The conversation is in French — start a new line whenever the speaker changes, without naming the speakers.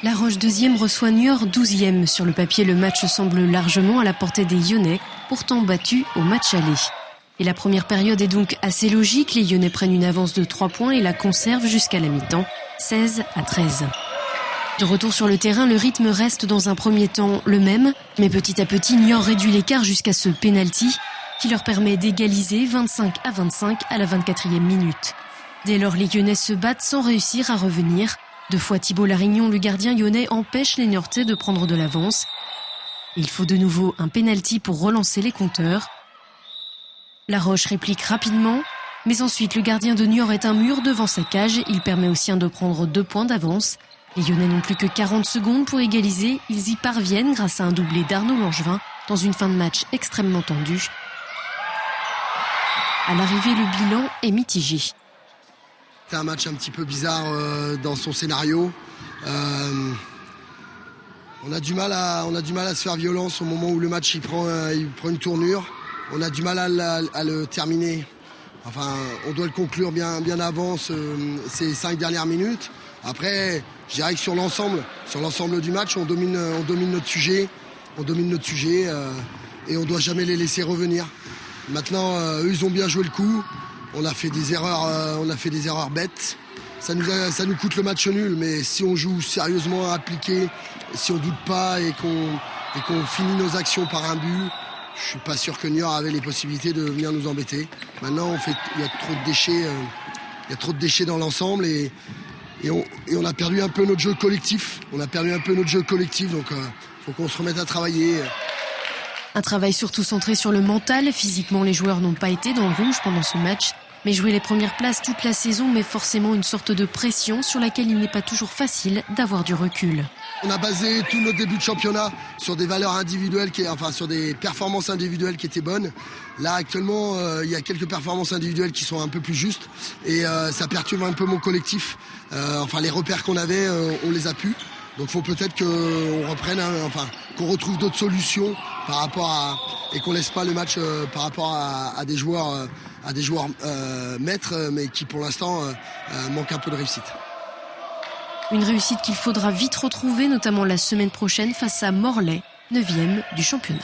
La Roche 2e reçoit Niort 12e. Sur le papier, le match semble largement à la portée des Lyonnais, pourtant battus au match aller. Et la première période est donc assez logique. Les Lyonnais prennent une avance de 3 points et la conservent jusqu'à la mi-temps, 16-13. De retour sur le terrain, le rythme reste dans un premier temps le même, mais petit à petit, Niort réduit l'écart jusqu'à ce pénalty qui leur permet d'égaliser 25-25 à la 24e minute. Dès lors, les Lyonnais se battent sans réussir à revenir. 2 fois Thibault Larignon, le gardien lyonnais, empêche les Niortais de prendre de l'avance. Il faut de nouveau un pénalty pour relancer les compteurs. La Roche réplique rapidement, mais ensuite le gardien de Niort est un mur devant sa cage. Il permet aux siens de prendre 2 points d'avance. Les Lyonnais n'ont plus que 40 secondes pour égaliser. Ils y parviennent grâce à un doublé d'Arnaud Langevin dans une fin de match extrêmement tendue. À l'arrivée, le bilan est mitigé.
C'est un match un petit peu bizarre dans son scénario. On a du mal à se faire violence au moment où le match il prend une tournure. On a du mal à le terminer. Enfin, on doit le conclure bien avant ces 5 dernières minutes. Après, je dirais que sur l'ensemble du match, on domine notre sujet. Et on ne doit jamais les laisser revenir. Maintenant, eux, ils ont bien joué le coup. On a fait des erreurs bêtes. Ça nous coûte le match nul, mais si on joue sérieusement à appliquer, si on doute pas et qu'on finit nos actions par un but, je suis pas sûr que Niort avait les possibilités de venir nous embêter. Maintenant, il y a trop de déchets dans l'ensemble et on a perdu un peu notre jeu collectif. Donc faut qu'on se remette à travailler.
Un travail surtout centré sur le mental. Physiquement, les joueurs n'ont pas été dans le rouge pendant ce match. Mais jouer les premières places toute la saison met forcément une sorte de pression sur laquelle il n'est pas toujours facile d'avoir du recul.
On a basé tout notre début de championnat sur des valeurs individuelles, sur des performances individuelles qui étaient bonnes. Là, actuellement, il y a quelques performances individuelles qui sont un peu plus justes et ça perturbe un peu mon collectif. Les repères qu'on avait, on les a pu. Donc, il faut peut-être qu'on reprenne, qu'on retrouve d'autres solutions et qu'on laisse pas le match par rapport à des joueurs maîtres, mais qui pour l'instant manquent un peu de réussite.
Une réussite qu'il faudra vite retrouver, notamment la semaine prochaine face à Morlaix, 9e du championnat.